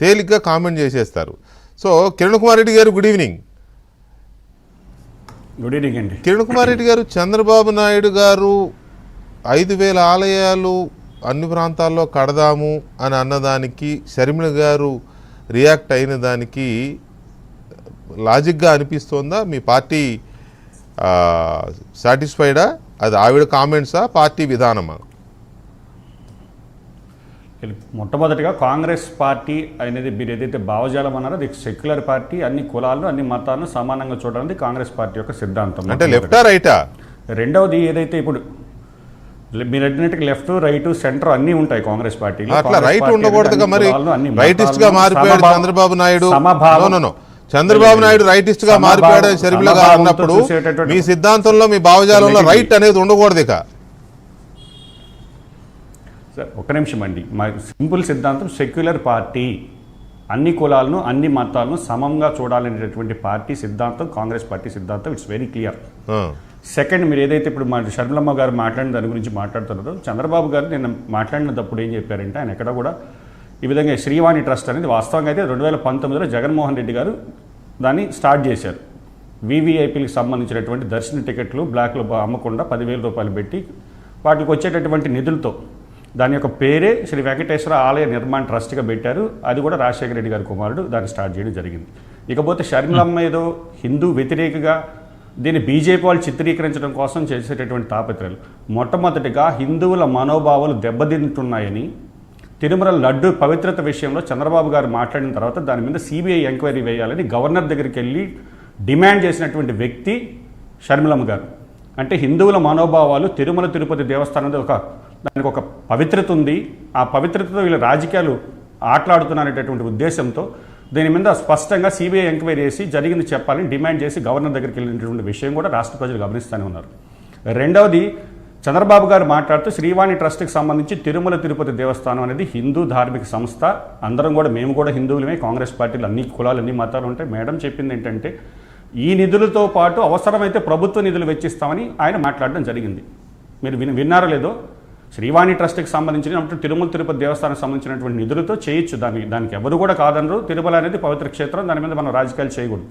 తేలిగ్గా కామెంట్ చేసేస్తారు. సో కిరణ్ కుమార్ రెడ్డి గారు గుడ్ ఈవినింగ్. గుడ్ ఈవినింగ్ అండి. కిరణ్ కుమార్ రెడ్డి గారు, చంద్రబాబు నాయుడు గారు 5,000 ఆలయాలు అన్ని ప్రాంతాల్లో కడదాము అని అన్నదానికి షర్మిల గారు రియాక్ట్ అయిన దానికి లాజిక్గా అనిపిస్తోందా? మీ పార్టీ సాటిస్ఫైడా? అది ఆవిడ కామెంట్సా, పార్టీ విధానమా? మొట్టమొదటిగా కాంగ్రెస్ పార్టీ అనేది మీరు ఏదైతే భావజాలం అన్నారో అది సెక్యులర్ పార్టీ, అన్ని కులాలను అన్ని మతాలను సమానంగా చూడాలని కాంగ్రెస్ పార్టీ యొక్క సిద్ధాంతం. అంటే లెఫ్టా రైటా? రెండవది ఏదైతే ఇప్పుడు మీరు అడిగినట్టుగా లెఫ్ట్ రైట్ సెంటర్ అన్నీ ఉంటాయి కాంగ్రెస్ పార్టీలో. అట్లా రైట్ ఉండకూడదుగా మరి. రైటిస్ట్ గా మారిపోయాడు చంద్రబాబు నాయుడు. చంద్రబాబు నాయుడు రైటిస్ట్ గా మారిపోయాడు షర్మిల గారు అన్నప్పుడు మీ సిద్ధాంతంలో, మీ భావజాలంలో రైట్ అనేది ఉండకూడదు. ఇక సార్ ఒక్క నిమిషం అండి. మా సింపుల్ సిద్ధాంతం సెక్యులర్ పార్టీ, అన్ని కులాలను అన్ని మతాలను సమంగా చూడాలనేటటువంటి పార్టీ సిద్ధాంతం కాంగ్రెస్ పార్టీ సిద్ధాంతం. It's very clear. సెకండ్, మీరు ఏదైతే ఇప్పుడు మా షర్మిలమ్మ గారు మాట్లాడిన దాని గురించి మాట్లాడుతున్నారో, చంద్రబాబు గారు నేను మాట్లాడినప్పుడు ఏం చెప్పారంటే, ఆయన ఎక్కడ కూడా ఈ విధంగా శ్రీవాణి ట్రస్ట్ అనేది వాస్తవంగా అయితే 2019లో జగన్మోహన్ రెడ్డి గారు దాన్ని స్టార్ట్ చేశారు. వీవీఐపీలకు సంబంధించినటువంటి దర్శన టికెట్లు బ్లాక్లో అమ్మకుండా 10,000 రూపాయలు పెట్టి వాటికి వచ్చేటటువంటి నిధులతో దాని యొక్క పేరే శ్రీ వెంకటేశ్వర ఆలయ నిర్మాణ ట్రస్ట్గా పెట్టారు. అది కూడా రాజశేఖర రెడ్డి గారి కుమారుడు దాన్ని స్టార్ట్ చేయడం జరిగింది. ఇకపోతే షర్మిలమ్మ ఏదో హిందూ వ్యతిరేకగా దీన్ని బీజేపీ వాళ్ళు చిత్రీకరించడం కోసం చేసేటటువంటి తాపత్రయాలు. మొట్టమొదటిగా హిందువుల మనోభావాలు దెబ్బతింటున్నాయని తిరుమల లడ్డు పవిత్రత విషయంలో చంద్రబాబు గారు మాట్లాడిన తర్వాత దాని మీద సిబిఐ ఎంక్వైరీ వేయాలని గవర్నర్ దగ్గరికి వెళ్ళి డిమాండ్ చేసినటువంటి వ్యక్తి షర్మిలమ్మ గారు. అంటే హిందువుల మనోభావాలు, తిరుమల తిరుపతి దేవస్థానం దానికి ఒక పవిత్రత ఉంది, ఆ పవిత్రతతో వీళ్ళ రాజకీయాలు ఆటలాడుతున్నారనేటటువంటి ఉద్దేశంతో దీని మీద స్పష్టంగా సిబిఐ ఎంక్వైరీ చేసి జరిగింది చెప్పాలని డిమాండ్ చేసి గవర్నర్ దగ్గరికి వెళ్ళినటువంటి విషయం కూడా రాష్ట్ర ప్రజలు గమనిస్తూనే ఉన్నారు. రెండవది, చంద్రబాబు గారు మాట్లాడుతూ శ్రీవాణి ట్రస్ట్కి సంబంధించి తిరుమల తిరుపతి దేవస్థానం అనేది హిందూ ధార్మిక సంస్థ, అందరం కూడా మేము కూడా హిందువులమే, కాంగ్రెస్ పార్టీలు అన్ని కులాలు అన్ని మతాలు ఉంటాయి. మేడం చెప్పింది ఏంటంటే ఈ నిధులతో పాటు అవసరమైతే ప్రభుత్వ నిధులు వెచ్చిస్తామని ఆయన మాట్లాడడం జరిగింది. మీరు విన్నారో లేదో, శ్రీవాణి ట్రస్ట్కి సంబంధించిన తిరుమల తిరుపతి దేవస్థానానికి సంబంధించినటువంటి నిధులతో చేయొచ్చు, దానికి ఎవరు కూడా కాదనరు. తిరుమల అనేది పవిత్ర క్షేత్రం, దాని మీద మనం రాజకీయాలు చేయకూడదు.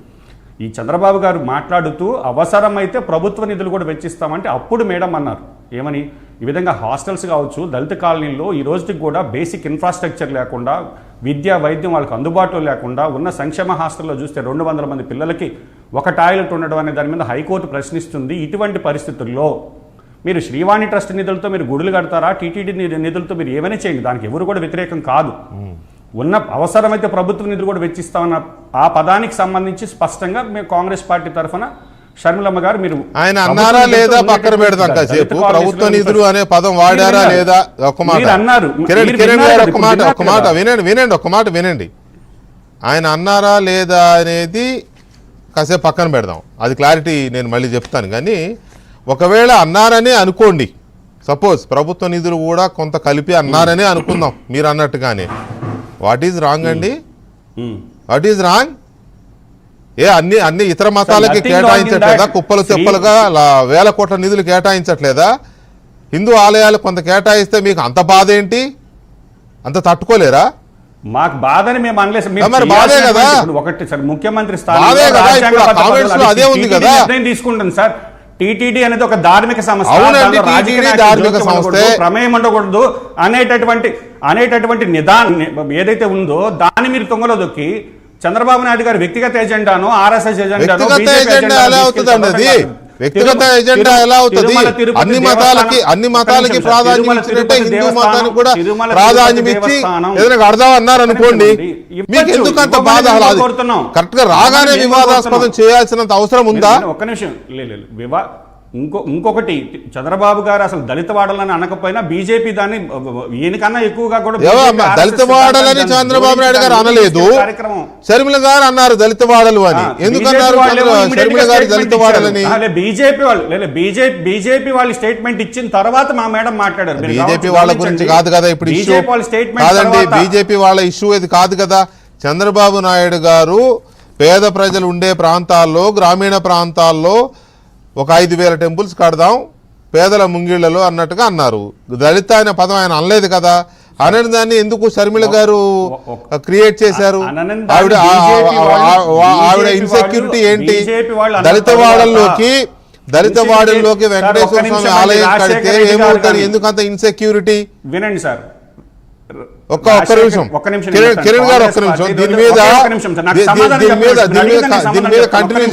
ఈ చంద్రబాబు గారు మాట్లాడుతూ అవసరమైతే ప్రభుత్వ నిధులు కూడా వెచ్చిస్తామంటే అప్పుడు మేడం అన్నారు ఏమని, ఈ విధంగా హాస్టల్స్ కావచ్చు, దళిత కాలనీల్లో ఈ రోజుకి కూడా బేసిక్ ఇన్ఫ్రాస్ట్రక్చర్ లేకుండా, విద్యా వైద్యం వాళ్ళకి అందుబాటులో లేకుండా ఉన్న సంక్షేమ హాస్టల్లో చూస్తే 200 మంది పిల్లలకి ఒక టాయిలెట్ ఉండడం అనే దాని మీద హైకోర్టు ప్రశ్నిస్తుంది. ఇటువంటి పరిస్థితుల్లో మీరు శ్రీవాణి ట్రస్ట్ నిధులతో మీరు గుడులు కడతారా, టీటీడీ నిధులతో మీరు ఏమైనా చేయండి, దానికి ఎవరు కూడా వ్యతిరేకం కాదు. ఉన్న అవసరమైతే ప్రభుత్వ నిధులు కూడా వెచ్చిస్తామన్న ఆ పదానికి సంబంధించి స్పష్టంగా మేము కాంగ్రెస్ పార్టీ తరఫున షర్మిలమ్మ గారు మీరు ఆయన అన్నారా లేదా పక్కన పెడదాం కాసేపు, ప్రభుత్వ నిధులు అనే పదం వాడారా లేదా ఒక మాట అన్నారు. కిరణ్ గారు ఒక మాట వినండి. ఆయన అన్నారా లేదా అనేది కాసేపు పక్కన పెడదాం, అది క్లారిటీ నేను మళ్ళీ చెప్తాను. కానీ ఒకవేళ అన్నారని అనుకోండి, సపోజ్ ప్రభుత్వ నిధులు కూడా కొంత కలిపి అన్నారని అనుకుందాం మీరు అన్నట్టుగానే, వాట్ ఈజ్ రాంగ్ అండి? What is wrong? అన్ని ఇతర మతాలకి కేటాయించట్లేదా? కుప్పలు తెప్పలుగా 1000 కోట్ల నిధులు కేటాయించట్లేదా? హిందూ ఆలయాలు కొంత కేటాయిస్తే మీకు అంత బాధ ఏంటి? అంత తట్టుకోలేరా? మాకు బాధని మేము అనలేదు. బాధే కదా, ఒకటి సార్, ముఖ్యమంత్రి అదే ఉంది కదా తీసుకుంటాను సార్. టీటీడీ అనేది ఒక ధార్మిక సంస్థ, ప్రమేయం ఉండకూడదు అనేటటువంటి నిదానం ఏదైతే ఉందో దాన్ని మీరు తొంగలో దొక్కి చంద్రబాబు నాయుడు గారు వ్యక్తిగత ఎజెండాను, ఆర్ఎస్ఎస్ ఎజెండాను, వ్యక్తిగత ఎజెండా ఎలా అవుతుంది? అన్ని మతాలకి ప్రాధాన్యం ఇచ్చినట్టే హిందూ మతానికి కూడా ప్రాధాన్యం ఇచ్చి ఏదైనా కడదాం అన్నారు అనుకోండి, మీకు ఎందుకు అంత బాధ? కరెక్ట్ గా రాగానే వివాదాస్పదం చేయాల్సినంత అవసరం ఉందా? ఒక్క నిమిషం, ఇంకొకటి, చంద్రబాబు గారు అసలు దళిత వాడలని అనకపోయినా బీజేపీ దాన్ని ఈయనకన్నా ఎక్కువగా కూడా దళిత వాడలని చంద్రబాబు నాయుడు గారు అనలేదు, షర్మిల గారు అన్నారు దళిత వాడలు అని. ఎందుకన్నారు షర్మిల గారు దళిత వాడలని? బీజేపీ వాళ్ళు స్టేట్మెంట్ ఇచ్చిన తర్వాత మా మేడం మాట్లాడారు. బీజేపీ వాళ్ళ గురించి కాదు కదా ఇప్పుడు ఇష్యూ, కాదండి బీజేపీ వాళ్ళ ఇష్యూ ఇది కాదు కదా. చంద్రబాబు నాయుడు గారు పేద ప్రజలు ఉండే ప్రాంతాల్లో, గ్రామీణ ప్రాంతాల్లో ఒక 5,000 టెంపుల్స్ కడదాం పేదల ముంగిళ్లలో అన్నట్టుగా అన్నారు. దళిత అనే పదం ఆయన అనలేదు కదా. అనని దాన్ని ఎందుకు షర్మిల గారు క్రియేట్ చేశారు? అనని ఆవిడ BJP ఆవిడ వాళ్ళు- ఇన్సెక్యూరిటీ ఏంటి? BJP వాళ్ళు దళిత వాడల్లోకి వెంకటేశ్వర ఒక్క నిమిషం స్వామి ఆలయం రాజశేఖర కడితే రెడ్డి గారు ఏమవుతుంది? కానీ- ఎందుకు అంత ఇన్సెక్యూరిటీ? వినండి సార్, ఒక్క నిమిషం కిరణ్ గారు, ఒక్క నిమిషం దీని మీద ఒక్క నిమిషం సార్, నాకు సమాధానం చెప్పండి. కంటిన్యూ